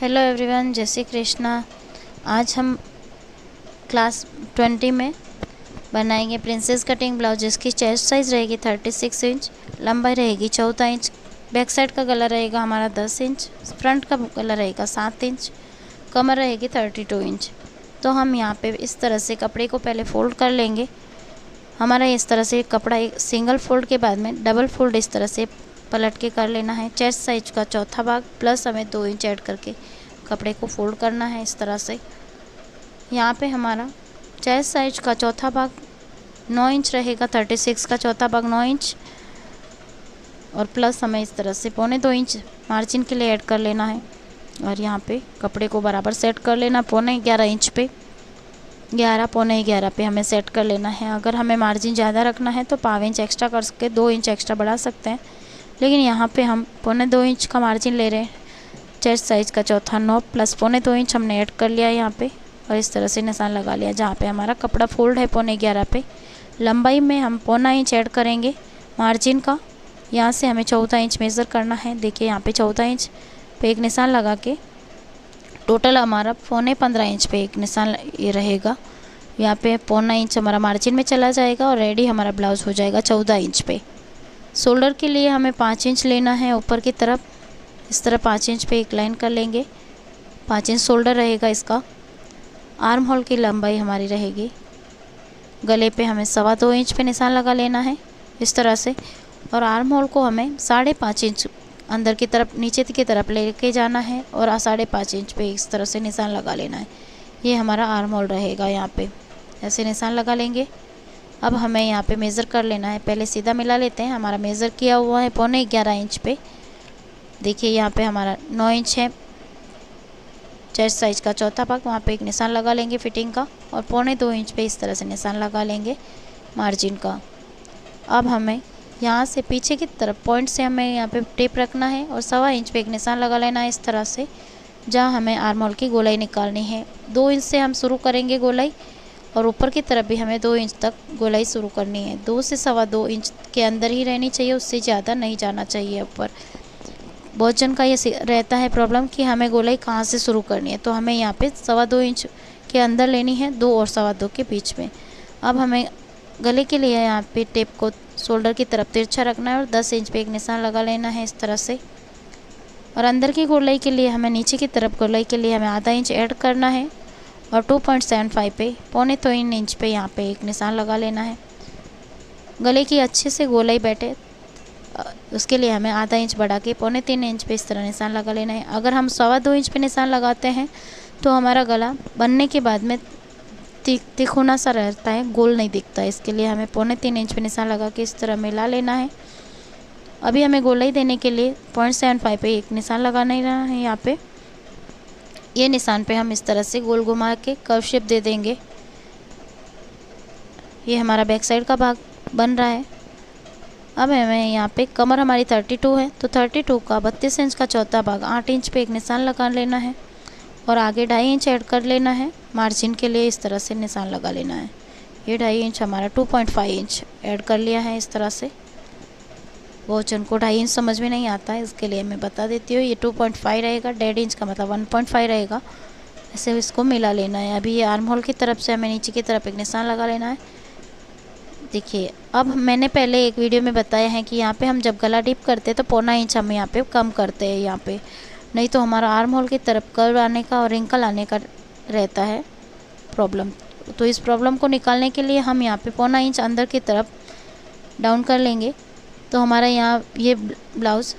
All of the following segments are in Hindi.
हेलो एवरीवन, जय श्री कृष्णा। आज हम क्लास 20 में बनाएंगे प्रिंसेस कटिंग ब्लाउज, जिसकी चेस्ट साइज़ रहेगी 36 इंच, लंबाई रहेगी 14 इंच, बैक साइड का गला रहेगा हमारा 10 इंच, फ्रंट का गला रहेगा 7 इंच, कमर रहेगी 32 इंच। तो हम यहाँ पे इस तरह से कपड़े को पहले फोल्ड कर लेंगे। हमारा इस तरह से कपड़ा एक सिंगल फोल्ड के बाद में डबल फोल्ड इस तरह से पलट के कर लेना है। चेस्ट साइज का चौथा भाग प्लस हमें 2 इंच ऐड करके कपड़े को फोल्ड करना है इस तरह से। यहाँ पे हमारा चेस्ट साइज का चौथा भाग 9 इंच रहेगा, 36 का चौथा भाग 9 इंच और प्लस हमें इस तरह से 1.25 इंच मार्जिन के लिए ऐड कर लेना है। और यहाँ पे कपड़े को बराबर सेट कर लेना, 11.25 इंच पे 11 पे हमें सेट कर लेना है। अगर हमें मार्जिन ज़्यादा रखना है तो 0.5 इंच एक्स्ट्रा कर सकते, 2 इंच एक्स्ट्रा बढ़ा सकते हैं, लेकिन यहाँ पे हम 2.25 इंच का मार्जिन ले रहे हैं। चेस्ट साइज़ का चौथा 9 प्लस 2.25 इंच हमने ऐड कर लिया यहाँ पे और इस तरह से निशान लगा लिया जहाँ पे हमारा कपड़ा फोल्ड है 11.25 पे। लंबाई में हम 0.25 इंच ऐड करेंगे मार्जिन का। यहाँ से हमें 14 इंच मेज़र करना है। देखिए यहाँ पे 14 इंच पे एक निशान लगा के टोटल हमारा 15.25 इंच पे एक निशान ये रहेगा। यहाँ पे 0.25 इंच हमारा मार्जिन में चला जाएगा और रेडी हमारा ब्लाउज़ हो जाएगा 14 इंच पे। शोल्डर के लिए हमें 5 इंच लेना है ऊपर की तरफ, इस तरह 5 इंच पे एक लाइन कर लेंगे। 5 इंच शोल्डर रहेगा इसका। आर्म होल की लंबाई हमारी रहेगी, गले पे हमें 2.25 इंच पे निशान लगा लेना है इस तरह से। और आर्म होल को हमें 5.5 इंच अंदर की तरफ नीचे की तरफ लेके जाना है और 5.5 इंच पे इस तरह से निशान लगा लेना है। ये हमारा आर्म होल रहेगा। यहाँ पे ऐसे निशान लगा लेंगे। अब हमें यहाँ पे मेज़र कर लेना है। पहले सीधा मिला लेते हैं। हमारा मेज़र किया हुआ है 11.25 इंच पे। देखिए यहाँ पे हमारा 9 इंच है चेस्ट साइज का चौथा भाग, वहाँ पे एक निशान लगा लेंगे फिटिंग का और 2.25 इंच पे इस तरह से निशान लगा लेंगे मार्जिन का। अब हमें यहाँ से पीछे की तरफ पॉइंट से हमें यहाँ पे टेप रखना है और 1.25 इंच पे एक निशान लगा लेना है इस तरह से, जहाँ हमें आर्म होल की गोलाई निकालनी है। 2 इंच से हम शुरू करेंगे गोलाई और ऊपर की तरफ भी हमें 2 इंच तक गोलाई शुरू करनी है। 2 से 2.25 इंच के अंदर ही रहनी चाहिए, उससे ज़्यादा नहीं जाना चाहिए ऊपर। बहुत जन का ये रहता है प्रॉब्लम कि हमें गोलाई कहाँ से शुरू करनी है, तो हमें यहाँ पे 2.25 इंच के अंदर लेनी है, 2 और 2.25 के बीच में। अब हमें गले के लिए यहाँ पे टेप को शोल्डर की तरफ तिरछा रखना है और 10 इंच पे एक निशान लगा लेना है इस तरह से। और अंदर की गोलाई के लिए हमें नीचे की तरफ गोलाई के लिए हमें आधा इंच ऐड करना है और 2.75 पे 2.25 इंच पे यहाँ पे एक निशान लगा लेना है। गले की अच्छे से गोलाई बैठे उसके लिए हमें आधा इंच बढ़ा के 3.25 इंच पे इस तरह निशान लगा लेना है। अगर हम 2.25 इंच पे निशान लगाते हैं तो हमारा गला बनने के बाद में तिकोना सा रहता है, गोल नहीं दिखता है। इसके लिए हमें 3.25 इंच पे निशान लगा के इस तरह मिला लेना है। अभी हमें गोलाई देने के लिए 0.75 पे एक निशान लगाना ही रहा है। यहाँ पे ये निशान पे हम इस तरह से गोल घुमा के कर्व शेप दे देंगे। ये हमारा बैक साइड का भाग बन रहा है। अब हमें यहाँ पे कमर हमारी 32 है, तो 32 का 32 इंच का चौथा भाग 8 इंच पे एक निशान लगा लेना है और आगे 2.5 इंच ऐड कर लेना है मार्जिन के लिए। इस तरह से निशान लगा लेना है। ये 2.5 इंच हमारा 2.5 इंच ऐड कर लिया है इस तरह से। बहुत जन को 2.5 इंच समझ में नहीं आता है, इसके लिए मैं बता देती हूँ। ये 2.5 रहेगा, 1.5 इंच का मतलब 1.5 रहेगा। ऐसे इसको मिला लेना है। अभी ये आर्म होल की तरफ से हमें नीचे की तरफ एक निशान लगा लेना है। देखिए, अब मैंने पहले एक वीडियो में बताया है कि यहाँ पे हम जब गला डीप करते हैं तो 0.25 इंच हम यहाँ पे कम करते हैं यहाँ पे, नहीं तो हमारा आर्म होल की तरफ कर्व आने का और रिंकल आने का रहता है प्रॉब्लम। तो इस प्रॉब्लम को निकालने के लिए हम यहाँ पे 0.25 इंच अंदर की तरफ डाउन कर लेंगे, तो हमारा यहाँ ये ब्लाउज़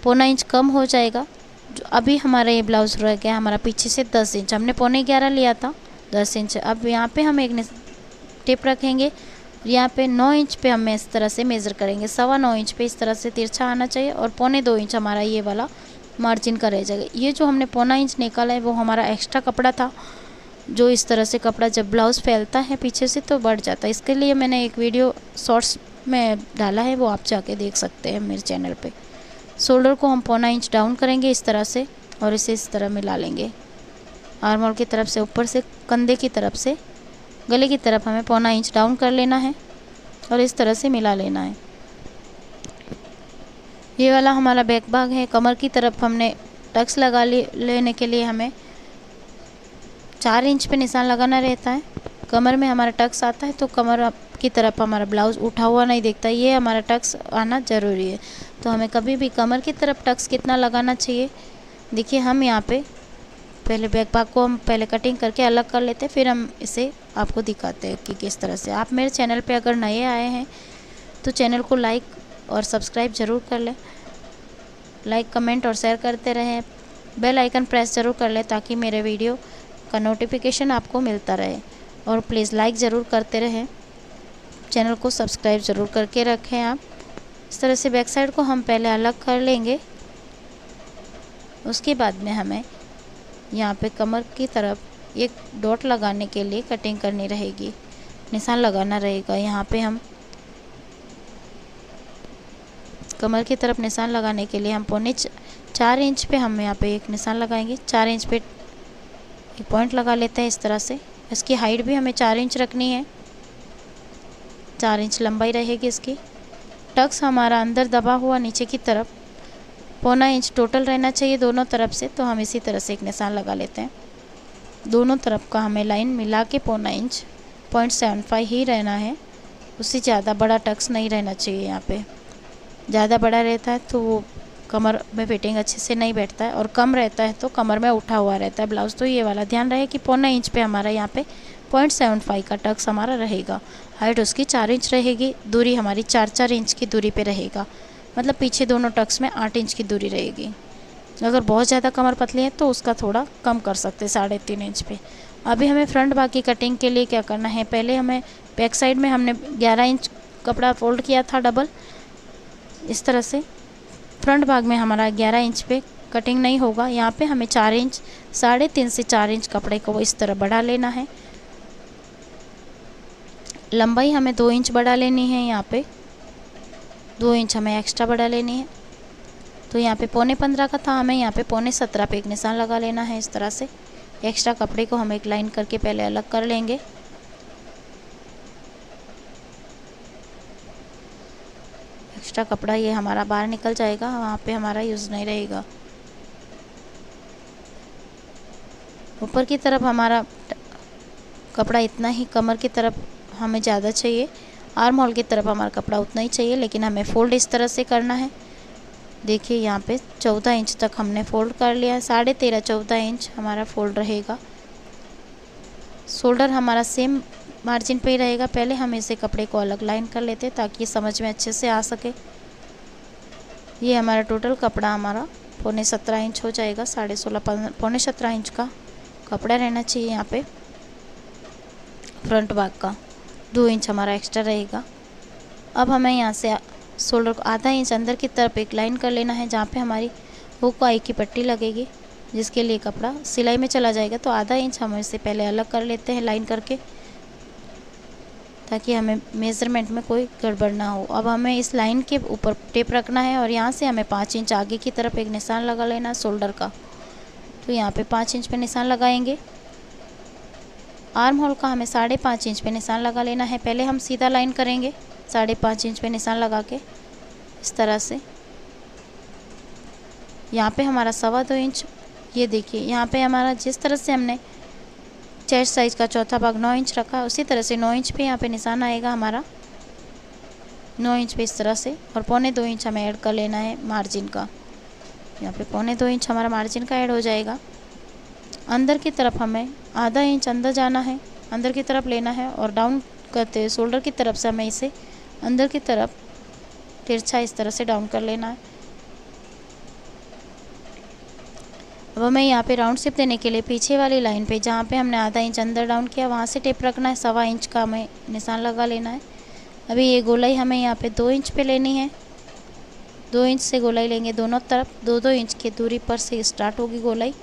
0.25 इंच कम हो जाएगा। जो अभी हमारा ये ब्लाउज़ रह गया हमारा पीछे से 10 इंच, हमने 11.25 लिया था, 10 इंच। अब यहाँ पे हम एक टिप रखेंगे। यहाँ पे 9 इंच पे हम इस तरह से मेज़र करेंगे। 9.25 इंच पे इस तरह से तिरछा आना चाहिए और 2.25 इंच हमारा ये वाला मार्जिन का रह जाएगा। ये जो हमने 0.25 इंच निकाला है वो हमारा एक्स्ट्रा कपड़ा था, जो इस तरह से कपड़ा जब ब्लाउज़ फैलता है पीछे से तो बढ़ जाता है। इसके लिए मैंने एक वीडियो शॉर्ट्स में डाला है, वो आप जाके देख सकते हैं मेरे चैनल पे। शोल्डर को हम 0.25 इंच डाउन करेंगे इस तरह से और इसे इस तरह मिला लेंगे। आर्म होल की तरफ से ऊपर से कंधे की तरफ से गले की तरफ हमें 0.25 इंच डाउन कर लेना है और इस तरह से मिला लेना है। ये वाला हमारा बैक भाग है। कमर की तरफ हमने टक्स लगा लेने के लिए हमें 4 इंच पे निशान लगाना रहता है। कमर में हमारा टक्स आता है तो कमर की तरफ हमारा ब्लाउज़ उठा हुआ नहीं दिखता, ये हमारा टक्स आना ज़रूरी है। तो हमें कभी भी कमर की तरफ टक्स कितना लगाना चाहिए, देखिए हम यहाँ पे पहले बैक पार्ट को हम पहले कटिंग करके अलग कर लेते हैं, फिर हम इसे आपको दिखाते हैं कि किस तरह से। आप मेरे चैनल पे अगर नए आए हैं तो चैनल को लाइक और सब्सक्राइब ज़रूर कर लें, लाइक कमेंट और शेयर करते रहें, बेल आइकन प्रेस ज़रूर कर लें ताकि मेरे वीडियो का नोटिफिकेशन आपको मिलता रहे। और प्लीज़ लाइक ज़रूर करते रहें, चैनल को सब्सक्राइब ज़रूर करके रखें आप। इस तरह से बैक साइड को हम पहले अलग कर लेंगे। उसके बाद में हमें यहाँ पे कमर की तरफ एक डॉट लगाने के लिए कटिंग करनी रहेगी, निशान लगाना रहेगा। यहाँ पे हम कमर की तरफ निशान लगाने के लिए हम 4 इंच पे हम यहाँ पे एक निशान लगाएंगे। 4 इंच पे एक पॉइंट लगा लेते हैं इस तरह से। इसकी हाइट भी हमें 4 इंच रखनी है, 4 इंच लंबाई रहेगी इसकी। टक्स हमारा अंदर दबा हुआ नीचे की तरफ 1.25 इंच टोटल रहना चाहिए दोनों तरफ से। तो हम इसी तरह से एक निशान लगा लेते हैं। दोनों तरफ का हमें लाइन मिला के 1.25 इंच 0.75 ही रहना है, उससे ज़्यादा बड़ा टक्स नहीं रहना चाहिए। यहाँ पे ज़्यादा बड़ा रहता है तो वो कमर में फिटिंग अच्छे से नहीं बैठता है, और कम रहता है तो कमर में उठा हुआ रहता है ब्लाउज़। तो ये वाला ध्यान रहे कि 0.25 इंच पे हमारा यहाँ पे 0.75 का टक्स हमारा रहेगा। हाइट उसकी 4 इंच रहेगी, दूरी हमारी 4-4 इंच की दूरी पे रहेगा, मतलब पीछे दोनों टक्स में 8 इंच की दूरी रहेगी। अगर बहुत ज़्यादा कमर पतली है तो उसका थोड़ा कम कर सकते हैं 3.5 इंच पे। अभी हमें फ्रंट भाग की कटिंग के लिए क्या करना है, पहले हमें बैक साइड में हमने 11 इंच कपड़ा फोल्ड किया था डबल, इस तरह से। फ्रंट भाग में हमारा 11 इंच पे कटिंग नहीं होगा, यहाँ पे हमें 4 इंच 3.5 से 4 इंच कपड़े को इस तरह बढ़ा लेना है। लंबाई हमें 2 इंच बढ़ा लेनी है, यहाँ पे 2 इंच हमें एक्स्ट्रा बढ़ा लेनी है। तो यहाँ पे 15.25 का था, हमें यहाँ पे 17.25 पे एक निशान लगा लेना है इस तरह से। एक्स्ट्रा कपड़े को हम एक लाइन करके पहले अलग कर लेंगे। एक्स्ट्रा कपड़ा ये हमारा बाहर निकल जाएगा, वहाँ पे हमारा यूज़ नहीं रहेगा। ऊपर की तरफ हमारा कपड़ा इतना ही, कमर की तरफ हमें ज़्यादा चाहिए, आर्म होल की तरफ हमारा कपड़ा उतना ही चाहिए, लेकिन हमें फ़ोल्ड इस तरह से करना है। देखिए यहाँ पे 14 इंच तक हमने फ़ोल्ड कर लिया है, 13.5-14 इंच हमारा फ़ोल्ड रहेगा। शोल्डर हमारा सेम मार्जिन पे ही रहेगा। पहले हम इसे कपड़े को अलग लाइन कर लेते हैं ताकि समझ में अच्छे से आ सके। ये हमारा टोटल कपड़ा हमारा 17.25 इंच हो जाएगा। 16.5 17.5 इंच का कपड़ा रहना चाहिए यहाँ पे। फ्रंट भाग का 2 इंच हमारा एक्स्ट्रा रहेगा। अब हमें यहाँ से शोल्डर को आधा इंच अंदर की तरफ एक लाइन कर लेना है, जहाँ पे हमारी हुक आई की पट्टी लगेगी, जिसके लिए कपड़ा सिलाई में चला जाएगा। तो आधा इंच हम इसे पहले अलग कर लेते हैं लाइन करके, ताकि हमें मेज़रमेंट में कोई गड़बड़ ना हो। अब हमें इस लाइन के ऊपर टेप रखना है और यहाँ से हमें 5 इंच आगे की तरफ एक निशान लगा लेना है शोल्डर का। तो यहाँ पे 5 इंच पे निशान लगाएंगे। आर्म होल का हमें 5.5 इंच पे निशान लगा लेना है। पहले हम सीधा लाइन करेंगे 5.5 इंच पे निशान लगा के इस तरह से। यहाँ पे हमारा 2.25 इंच, ये देखिए यहाँ पे हमारा जिस तरह से हमने चेस्ट साइज़ का चौथा भाग 9 इंच रखा है, उसी तरह से 9 इंच पे यहाँ पे निशान आएगा हमारा, 9 इंच पे इस तरह से। और 1.25 इंच हमें ऐड कर लेना है मार्जिन का। यहाँ पे 1.25 इंच हमारा मार्जिन का ऐड हो जाएगा। अंदर की तरफ हमें आधा इंच अंदर जाना है, अंदर की तरफ लेना है, और डाउन करते हुए शोल्डर की तरफ से हमें इसे अंदर की तरफ तिरछा इस तरह से डाउन कर लेना है। अब हमें यहाँ पे राउंड शेप देने के लिए पीछे वाली लाइन पे जहाँ पे हमने आधा इंच अंदर डाउन किया, वहाँ से टेप रखना है। 1.25 इंच का हमें निशान लगा लेना है। अभी ये गोलाई हमें यहाँ पे 2 इंच पे लेनी है। 2 इंच से गोलाई लेंगे दोनों तरफ, 2-2 इंच की दूरी पर से स्टार्ट होगी गोलाई,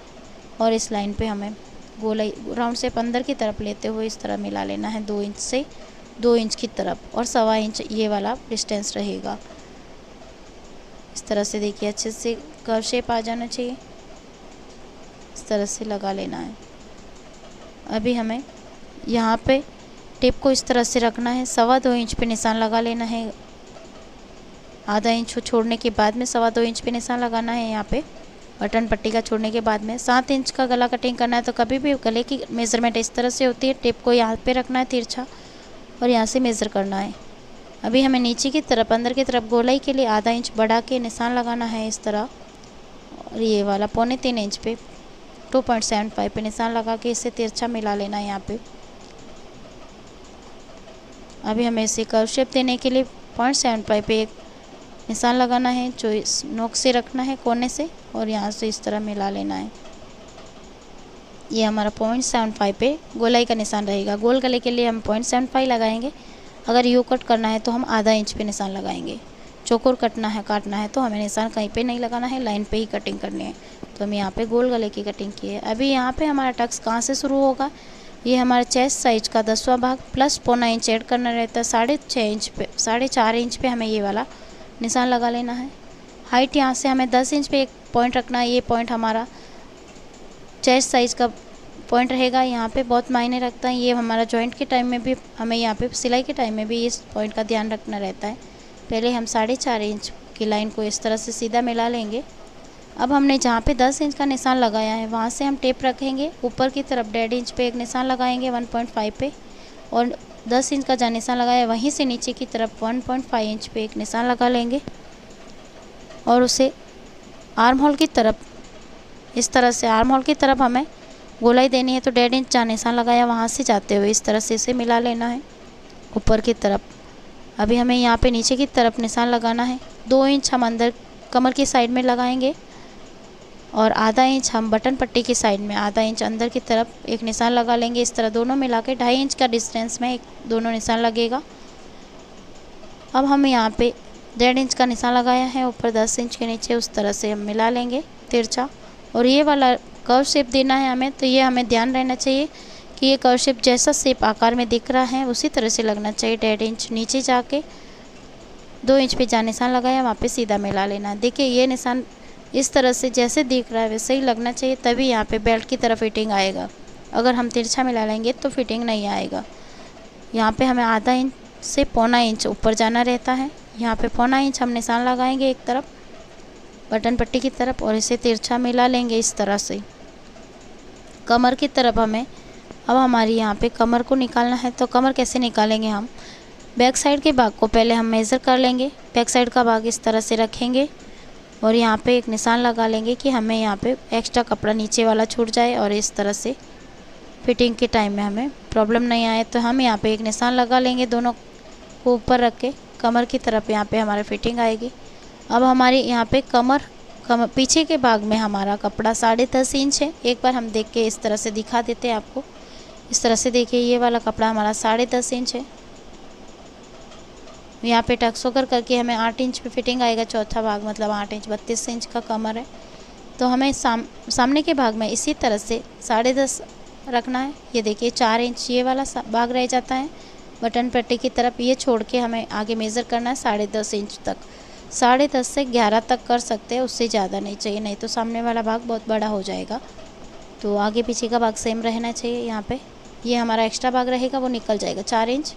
और इस लाइन पे हमें गोलाई राउंड शेप अंदर की तरफ लेते हुए इस तरह मिला लेना है 2 इंच से 2 इंच की तरफ, और 1.25 इंच ये वाला डिस्टेंस रहेगा। इस तरह से देखिए अच्छे से कर्व शेप आ जाना चाहिए, इस तरह से लगा लेना है। अभी हमें यहाँ पे टेप को इस तरह से रखना है, 2.25 इंच पे निशान लगा लेना है। आधा इंच छोड़ने के बाद में 2.25 इंच पे निशान लगाना है यहाँ पे। बटन पट्टी का छोड़ने के बाद में 7 इंच का गला कटिंग करना है। तो कभी भी गले की मेज़रमेंट इस तरह से होती है, टिप को यहाँ पे रखना है तिरछा और यहाँ से मेज़र करना है। अभी हमें नीचे की तरफ अंदर की तरफ गोलाई के लिए आधा इंच बढ़ा के निशान लगाना है इस तरह, और ये वाला 3.25 इंच पे 2.75 पे निशान लगा के इसे तिरछा मिला लेना है यहाँ पे। अभी हमें इसे कर्व शेप देने के लिए 0.75 पे एक निशान लगाना है, जो इस नोक से रखना है कोने से, और यहाँ से इस तरह मिला लेना है। ये हमारा 0.75 पे गोलाई का निशान रहेगा। गोल गले के लिए हम 0.75 लगाएंगे। अगर यू कट करना है तो हम आधा इंच पे निशान लगाएंगे। चौकोर काटना है तो हमें निशान कहीं पे नहीं लगाना है, लाइन पे ही कटिंग करनी है। तो हम यहाँ पे गोल गले की कटिंग की है। अभी यहाँ पे हमारा टक्स कहाँ से शुरू होगा, ये हमारा चेस्ट साइज का 10वां भाग प्लस 0.25 इंच ऐड करना रहता है। 4.5 इंच पे हमें ये वाला निशान लगा लेना है। हाइट यहाँ से हमें 10 इंच पे एक पॉइंट रखना है। ये पॉइंट हमारा चेस्ट साइज़ का पॉइंट रहेगा, यहाँ पे बहुत मायने रखता है। ये हमारा जॉइंट के टाइम में भी हमें यहाँ पे सिलाई के टाइम में भी इस पॉइंट का ध्यान रखना रहता है। पहले हम 4.5 इंच की लाइन को इस तरह से सीधा मिला लेंगे। अब हमने जहाँ पे 10 इंच का निशान लगाया है वहाँ से हम टेप रखेंगे, ऊपर की तरफ 1.5 इंच पे एक निशान लगाएंगे 1.5 पे, और 10 इंच का जहाँ निशान लगाया है वहीं से नीचे की तरफ 1.5 इंच पे एक निशान लगा लेंगे, और उसे आर्म होल की तरफ इस तरह से आर्म होल की तरफ हमें गोलाई देनी है। तो 1.5 इंच जहाँ निशान लगाया वहाँ से जाते हुए इस तरह से इसे मिला लेना है ऊपर की तरफ। अभी हमें यहाँ पे नीचे की तरफ निशान लगाना है। 2 इंच हम अंदर कमर की साइड में लगाएंगे, और आधा इंच हम बटन पट्टी की साइड में आधा इंच अंदर की तरफ एक निशान लगा लेंगे। इस तरह दोनों मिला के 2.5 इंच का डिस्टेंस में दोनों निशान लगेगा। अब हम यहाँ पे 1.5 इंच का निशान लगाया है ऊपर 10 इंच के नीचे, उस तरह से हम मिला लेंगे तिरछा। और ये वाला कर्व शेप देना है हमें, तो ये हमें ध्यान रहना चाहिए कि ये कर्व शेप जैसा शेप आकार में दिख रहा है उसी तरह से लगना चाहिए। 1.5 इंच नीचे जाके 2 इंच पे जहाँ निशान लगाया वहाँ पे सीधा मिला लेना है। देखिए ये निशान इस तरह से जैसे दिख रहा है वैसे ही लगना चाहिए, तभी यहाँ पे बेल्ट की तरफ फिटिंग आएगा। अगर हम तिरछा मिला लेंगे तो फिटिंग नहीं आएगा। यहाँ पे हमें आधा इंच से 0.25 इंच ऊपर जाना रहता है। यहाँ पे 0.25 इंच हम निशान लगाएंगे एक तरफ बटन पट्टी की तरफ, और इसे तिरछा मिला लेंगे इस तरह से। कमर की तरफ हमें अब हमारी यहाँ पे कमर को निकालना है। तो कमर कैसे निकालेंगे, हम बैक साइड के भाग को पहले हम मेज़र कर लेंगे। बैक साइड का भाग इस तरह से रखेंगे और यहाँ पे एक निशान लगा लेंगे कि हमें यहाँ पे एक्स्ट्रा कपड़ा नीचे वाला छूट जाए, और इस तरह से फिटिंग के टाइम में हमें प्रॉब्लम नहीं आए। तो हम यहाँ पे एक निशान लगा लेंगे, दोनों को ऊपर रख के कमर की तरफ यहाँ पे हमारी फिटिंग आएगी। अब हमारी यहाँ पे कमर पीछे के भाग में हमारा कपड़ा 10.5 इंच है। एक बार हम देख के इस तरह से दिखा देते हैं आपको। इस तरह से देखिए ये वाला कपड़ा हमारा 10.5 इंच है। यहाँ पे टक्स होकर करके हमें 8 इंच पे फिटिंग आएगा, चौथा भाग मतलब 8 इंच 32 इंच का कमर है। तो हमें सामने के भाग में इसी तरह से 10.5 रखना है। ये देखिए 4 इंच ये वाला भाग रह जाता है बटन पट्टी की तरफ, ये छोड़ के हमें आगे मेज़र करना है 10.5 इंच तक। 10.5 से 11 तक कर सकते हैं, उससे ज़्यादा नहीं चाहिए, नहीं तो सामने वाला भाग बहुत बड़ा हो जाएगा। तो आगे पीछे का भाग सेम रहना चाहिए। यहाँ पे ये हमारा एक्स्ट्रा भाग रहेगा वो निकल जाएगा 4 इंच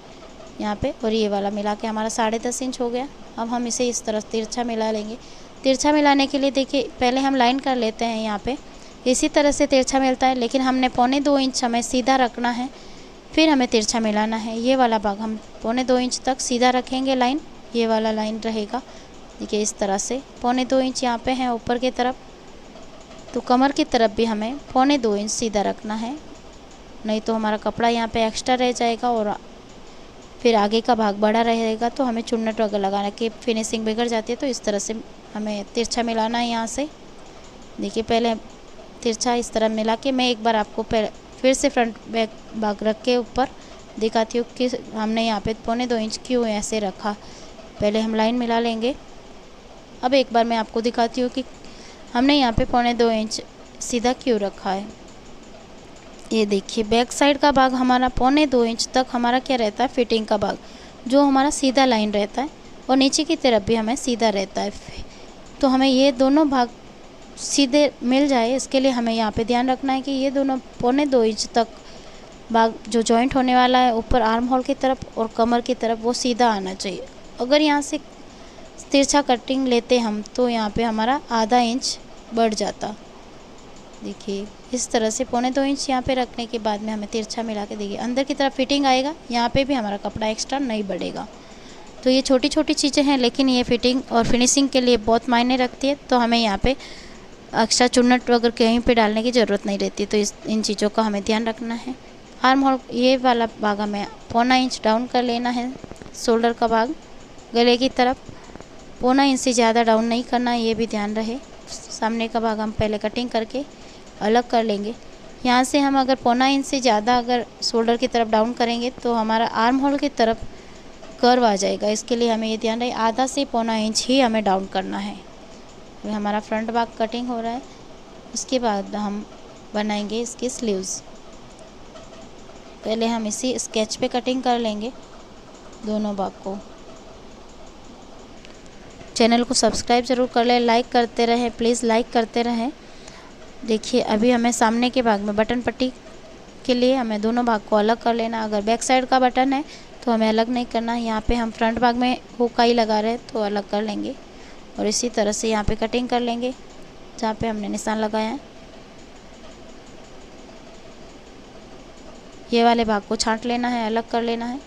यहाँ पे, और ये वाला मिला के हमारा 10.5 इंच हो गया। अब हम इसे इस तरह तिरछा मिला लेंगे। तिरछा मिलाने के लिए देखिए पहले हम लाइन कर लेते हैं, यहाँ पे इसी तरह से तिरछा मिलता है, लेकिन हमने 1.25 इंच हमें सीधा रखना है, फिर हमें तिरछा मिलाना है। ये वाला भाग हम 1.25 इंच तक सीधा रखेंगे लाइन, ये वाला लाइन रहेगा देखिए इस तरह से 1.25 इंच यहाँ पे है ऊपर की तरफ। तो कमर की तरफ भी हमें 1.25 इंच सीधा रखना है, नहीं तो हमारा कपड़ा यहाँ पे एक्स्ट्रा रह जाएगा और फिर आगे का भाग बड़ा रहेगा, तो हमें चुन्नट वगैरह लगाना की फिनिशिंग बिगड़ जाती है। तो इस तरह से हमें तिरछा मिलाना है। यहाँ से देखिए पहले तिरछा इस तरह मिला के मैं एक बार आपको फिर से फ्रंट बैक भाग रख के ऊपर दिखाती हूँ कि हमने यहाँ पे 1.25 इंच क्यों ऐसे रखा। पहले हम लाइन मिला लेंगे। अब एक बार मैं आपको दिखाती हूँ कि हमने यहाँ पे 1.25 इंच सीधा क्यों रखा है। ये देखिए बैक साइड का भाग हमारा 1.25 इंच तक हमारा क्या रहता है, फिटिंग का भाग जो हमारा सीधा लाइन रहता है, और नीचे की तरफ भी हमें सीधा रहता है। तो हमें ये दोनों भाग सीधे मिल जाए, इसके लिए हमें यहाँ पे ध्यान रखना है कि ये दोनों 1.25 इंच तक भाग जो जॉइंट होने वाला है ऊपर आर्म होल की तरफ और कमर की तरफ वो सीधा आना चाहिए। अगर यहाँ से तिरछा कटिंग लेते हम तो यहाँ पे हमारा आधा इंच बढ़ जाता। देखिए इस तरह से 1.25 इंच यहाँ पे रखने के बाद में हमें तिरछा मिला के देखिए अंदर की तरफ फिटिंग आएगा, यहाँ पे भी हमारा कपड़ा एक्स्ट्रा नहीं बढ़ेगा। तो ये छोटी छोटी चीज़ें हैं, लेकिन ये फिटिंग और फिनिशिंग के लिए बहुत मायने रखती है। तो हमें यहाँ पे एक्स्ट्रा चुन्नट वगैरह कहीं पे डालने की ज़रूरत नहीं रहती। तो इन चीज़ों का हमें ध्यान रखना है। आर्म होल ये वाला भाग हमें 1.25 इंच डाउन कर लेना है। शोल्डर का भाग गले की तरफ 1.25 इंच से ज़्यादा डाउन नहीं करना, ये भी ध्यान रहे। सामने का भाग हम पहले कटिंग करके अलग कर लेंगे। यहाँ से हम अगर 1.25 इंच से ज़्यादा अगर शोल्डर की तरफ डाउन करेंगे तो हमारा आर्म होल की तरफ कर्व आ जाएगा। इसके लिए हमें ये ध्यान रहे आधा से 1.25 इंच ही हमें डाउन करना है। हमारा फ्रंट भाग कटिंग हो रहा है। उसके बाद हम बनाएंगे इसकी स्लीव्स। पहले हम इसी स्केच पे कटिंग कर लेंगे दोनों भाग को। चैनल को सब्सक्राइब ज़रूर कर लें, लाइक करते रहें, प्लीज़ लाइक करते रहें। देखिए अभी हमें सामने के भाग में बटन पट्टी के लिए हमें दोनों भाग को अलग कर लेना। अगर बैक साइड का बटन है तो हमें अलग नहीं करना। यहाँ पे हम फ्रंट भाग में हुकाई लगा रहे हैं तो अलग कर लेंगे और इसी तरह से यहाँ पे कटिंग कर लेंगे जहाँ पे हमने निशान लगाया है। ये वाले भाग को छांट लेना है, अलग कर लेना है।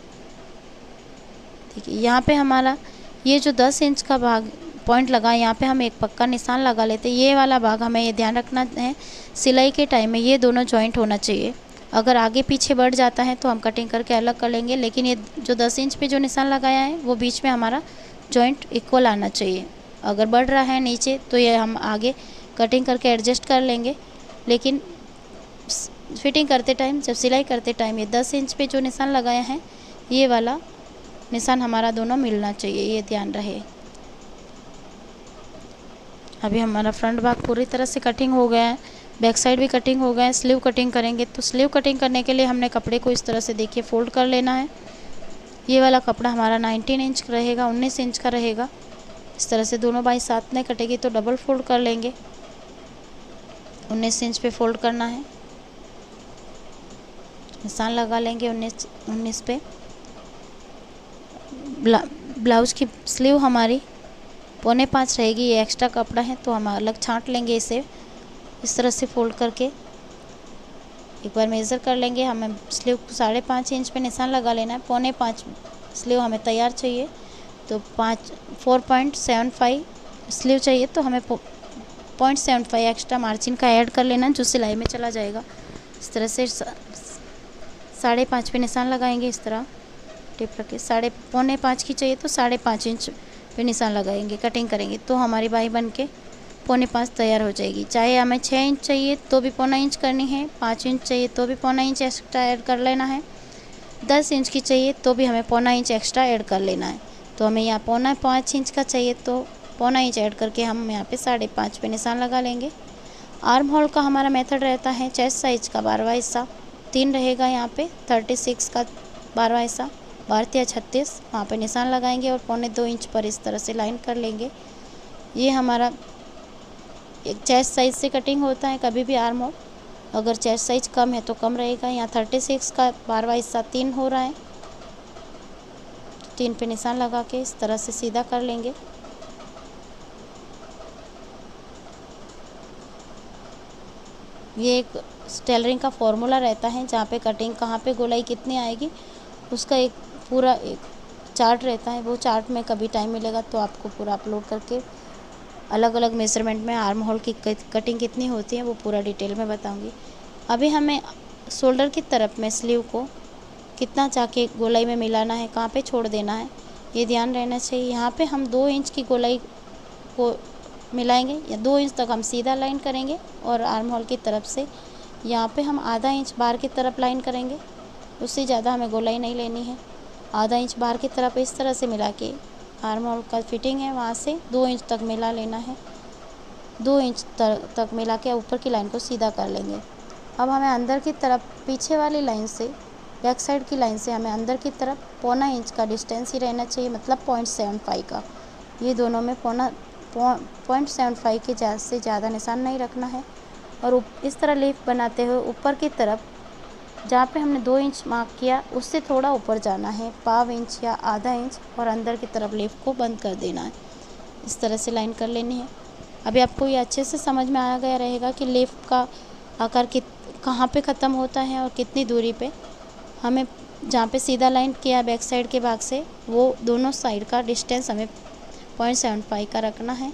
ठीक है, यहाँ पे हमारा ये जो 10 इंच का भाग पॉइंट लगा, यहाँ पे हम एक पक्का निशान लगा लेते हैं। ये वाला भाग हमें ये ध्यान रखना है सिलाई के टाइम में ये दोनों जॉइंट होना चाहिए। अगर आगे पीछे बढ़ जाता है तो हम कटिंग करके अलग कर लेंगे, लेकिन ये जो 10 इंच पे जो निशान लगाया है वो बीच में हमारा जॉइंट इक्वल आना चाहिए। अगर बढ़ रहा है नीचे तो ये हम आगे कटिंग करके एडजस्ट कर लेंगे, लेकिन फिटिंग करते टाइम जब सिलाई करते टाइम ये 10 इंच पे जो निशान लगाया है ये वाला निशान हमारा दोनों मिलना चाहिए, ये ध्यान रहे। अभी हमारा फ्रंट भाग पूरी तरह से कटिंग हो गया है, बैक साइड भी कटिंग हो गया है। स्लीव कटिंग करेंगे तो स्लीव कटिंग करने के लिए हमने कपड़े को इस तरह से देखिए फोल्ड कर लेना है। ये वाला कपड़ा हमारा 19 इंच रहेगा, 19 इंच का रहेगा। इस तरह से दोनों बाई साथ में कटेगी तो डबल फोल्ड कर लेंगे। 19 इंच पे फोल्ड करना है, निशान लगा लेंगे 19 पे। ब्लाउज की स्लीव हमारी 4.25 रहेगी, ये एक्स्ट्रा कपड़ा है तो हम अलग छांट लेंगे इसे। इस तरह से फोल्ड करके एक बार मेज़र कर लेंगे। हमें स्लीव को 5.5 इंच पे निशान लगा लेना है। 4.25 स्लीव हमें तैयार चाहिए तो 4.75 स्लीव चाहिए तो हमें 0.75 एक्स्ट्रा मार्जिन का ऐड कर लेना जो सिलाई में चला जाएगा। इस तरह से 5.5 पे निशान लगाएंगे, इस तरह टिप रख के 4.25 की चाहिए तो 5.5 इंच पे निशान लगाएंगे, कटिंग करेंगे तो हमारी बाई बन के 4.25 तैयार हो जाएगी। चाहे हमें 6 इंच चाहिए तो भी 0.25 इंच करनी है, 5 इंच चाहिए तो भी 0.25 इंच एक्स्ट्रा ऐड कर लेना है, 10 इंच की चाहिए तो भी हमें 0.25 इंच एक्स्ट्रा ऐड कर लेना है। तो हमें यहाँ 0.5 इंच का चाहिए तो 0.25 इंच ऐड करके हम यहाँ पे 5.5 पे निशान लगा लेंगे। आर्म होल का हमारा मेथड रहता है चेस्ट साइज का 12वां हिस्सा 3 रहेगा, यहाँ पे 36 का 12वां हिस्सा 12 या 36 वहाँ पे निशान लगाएंगे और 1.25 इंच पर इस तरह से लाइन कर लेंगे। ये हमारा एक चेस्ट साइज से कटिंग होता है कभी भी आर्म होल। अगर चेस्ट साइज कम है तो कम रहेगा। यहाँ 36 का 12वां हिस्सा 3 हो रहा है, 3 पे निशान लगा के इस तरह से सीधा कर लेंगे। ये एक टेलरिंग का फॉर्मूला रहता है जहाँ पे कटिंग कहाँ पे गोलाई कितनी आएगी उसका एक पूरा एक चार्ट रहता है। वो चार्ट में कभी टाइम मिलेगा तो आपको पूरा अपलोड करके अलग अलग मेजरमेंट में आर्म होल की कटिंग कितनी होती है वो पूरा डिटेल में बताऊंगी। अभी हमें शोल्डर की तरफ में स्लीव को कितना जाके गोलाई में मिलाना है, कहाँ पे छोड़ देना है, ये ध्यान रहना चाहिए। यहाँ पे हम 2 इंच की गोलाई को मिलाएंगे या 2 इंच तक हम सीधा लाइन करेंगे और आर्म होल की तरफ से यहाँ पे हम आधा इंच बाहर की तरफ लाइन करेंगे। उससे ज़्यादा हमें गोलाई नहीं लेनी है। आधा इंच बाहर की तरफ इस तरह से मिला के आर्म होल का फिटिंग है वहाँ से 2 इंच तक मिला लेना है। 2 इंच तक मिला के ऊपर की लाइन को सीधा कर लेंगे। अब हमें अंदर की तरफ पीछे वाली लाइन से बैक साइड की लाइन से हमें अंदर की तरफ 0.25 इंच का डिस्टेंस ही रहना चाहिए, मतलब 0.75 का। ये दोनों में 0.75 के से ज़्यादा निशान नहीं रखना है। और इस तरह लीफ बनाते हुए ऊपर की तरफ जहाँ पे हमने 2 इंच मार्क किया उससे थोड़ा ऊपर जाना है, 0.25 इंच या आधा इंच, और अंदर की तरफ लीफ को बंद कर देना है। इस तरह से लाइन कर लेनी है। अभी आपको ये अच्छे से समझ में आ गया रहेगा कि लीफ का आकार कहाँ पे ख़त्म होता है और कितनी दूरी पे हमें, जहाँ पे सीधा लाइन किया बैक साइड के भाग से, वो दोनों साइड का डिस्टेंस हमें 0.75 का रखना है।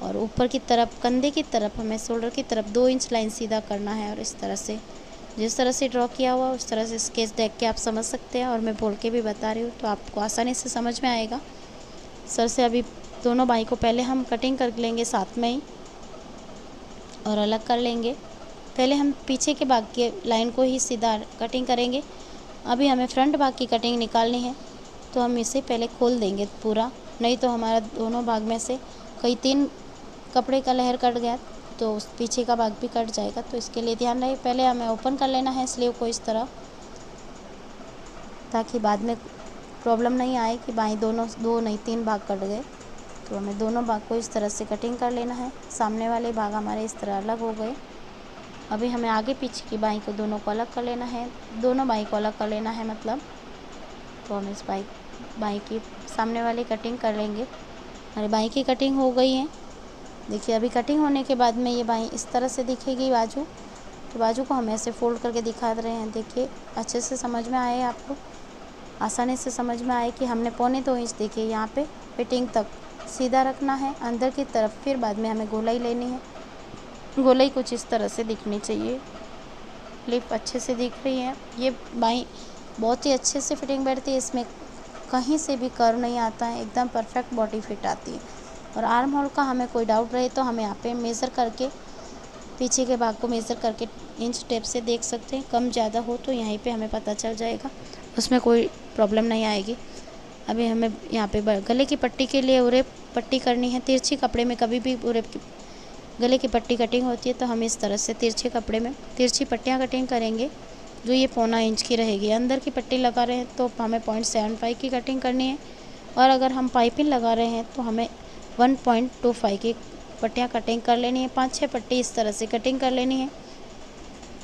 और ऊपर की तरफ कंधे की तरफ हमें शोल्डर की तरफ 2 इंच लाइन सीधा करना है। और इस तरह से, जिस तरह से ड्रॉ किया हुआ उस तरह से स्केच देख के आप समझ सकते हैं, और मैं बोल के भी बता रही हूँ तो आपको आसानी से समझ में आएगा। सर से अभी दोनों बाई को पहले हम कटिंग कर लेंगे साथ में ही और अलग कर लेंगे। पहले हम पीछे के भाग के लाइन को ही सीधा कटिंग करेंगे। अभी हमें फ्रंट भाग की कटिंग निकालनी है तो हम इसे पहले खोल देंगे पूरा, नहीं तो हमारा दोनों भाग में से कई 3 कपड़े का लेयर कट गया तो उस पीछे का भाग भी कट जाएगा। तो इसके लिए ध्यान रहे, पहले हमें ओपन कर लेना है स्लीव को इस तरह, ताकि बाद में प्रॉब्लम नहीं आए कि बाई दोनों 2 नहीं 3 भाग कट गए। तो हमें दोनों भाग को इस तरह से कटिंग कर लेना है। सामने वाले भाग हमारे इस तरह अलग हो गए। अभी हमें आगे पीछे की बाई को दोनों को अलग कर लेना है, दोनों बाई को अलग कर लेना है मतलब। तो हम इस बाई की सामने वाली कटिंग कर लेंगे। हमारी बाई की कटिंग हो गई है। देखिए अभी कटिंग होने के बाद में ये बाई इस तरह से दिखेगी बाजू। तो बाजू को हम ऐसे फोल्ड करके दिखा रहे हैं। देखिए अच्छे से समझ में आए, आपको आसानी से समझ में आए कि हमने 1.25 इंच देखिए यहाँ पे फिटिंग तक सीधा रखना है अंदर की तरफ। फिर बाद में हमें गोलाई लेनी है। गोलाई कुछ इस तरह से दिखनी चाहिए। लिप अच्छे से दिख रही है। ये बाई बहुत ही अच्छे से फिटिंग बैठती है, इसमें कहीं से भी कर्व नहीं आता है, एकदम परफेक्ट बॉडी फिट आती है। और आर्म होल का हमें कोई डाउट रहे तो हमें यहाँ पे मेज़र करके पीछे के भाग को मेज़र करके इंच टेप से देख सकते हैं। कम ज़्यादा हो तो यहीं पे हमें पता चल जाएगा, उसमें कोई प्रॉब्लम नहीं आएगी। अभी हमें यहाँ पे गले की पट्टी के लिए उरे पट्टी करनी है। तिरछी कपड़े में कभी भी उरे गले की पट्टी कटिंग होती है तो हम इस तरह से तिरछे कपड़े में तिरछी पट्टियाँ कटिंग करेंगे, जो ये 0.25 इंच की रहेगी। अंदर की पट्टी लगा रहे हैं तो हमें 0.75 की कटिंग करनी है, और अगर हम पाइपिंग लगा रहे हैं तो हमें 1.25 की पट्टियाँ कटिंग कर लेनी है। 5-6 पट्टी इस तरह से कटिंग कर लेनी है,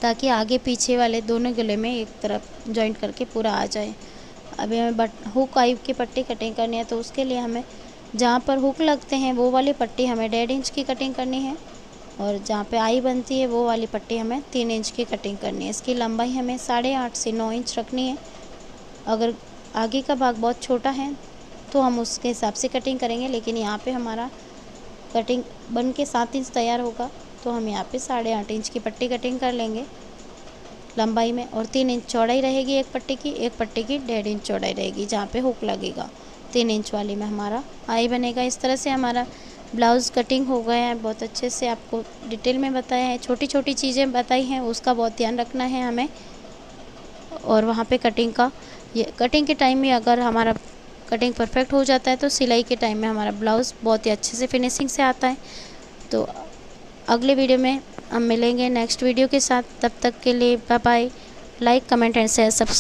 ताकि आगे पीछे वाले दोनों गले में एक तरफ जॉइंट करके पूरा आ जाए। अभी हमें हुक आई की पट्टी कटिंग करनी है, तो उसके लिए हमें जहाँ पर हुक लगते हैं वो वाली पट्टी हमें 1.5 इंच की कटिंग करनी है, और जहाँ पे आई बनती है वो वाली पट्टी हमें 3 इंच की कटिंग करनी है। इसकी लंबाई हमें 8.5 से 9 इंच रखनी है। अगर आगे का भाग बहुत छोटा है तो हम उसके हिसाब से कटिंग करेंगे, लेकिन यहाँ पे हमारा कटिंग बन के 7 इंच तैयार होगा, तो हम यहाँ पे 8.5 इंच की पट्टी कटिंग कर लेंगे लंबाई में। और 3 इंच चौड़ाई रहेगी एक पट्टी की 1.5 इंच चौड़ाई रहेगी जहाँ पे हुक लगेगा। 3 इंच वाली में हमारा आई बनेगा। इस तरह से हमारा ब्लाउज़ कटिंग हो गया है। बहुत अच्छे से आपको डिटेल में बताया है, छोटी छोटी चीज़ें बताई हैं, उसका बहुत ध्यान रखना है हमें। और वहाँ पे कटिंग के टाइम में अगर हमारा कटिंग परफेक्ट हो जाता है तो सिलाई के टाइम में हमारा ब्लाउज़ बहुत ही अच्छे से फिनिशिंग से आता है। तो अगले वीडियो में हम मिलेंगे नेक्स्ट वीडियो के साथ। तब तक के लिए bye bye. Like comment and share subscribe.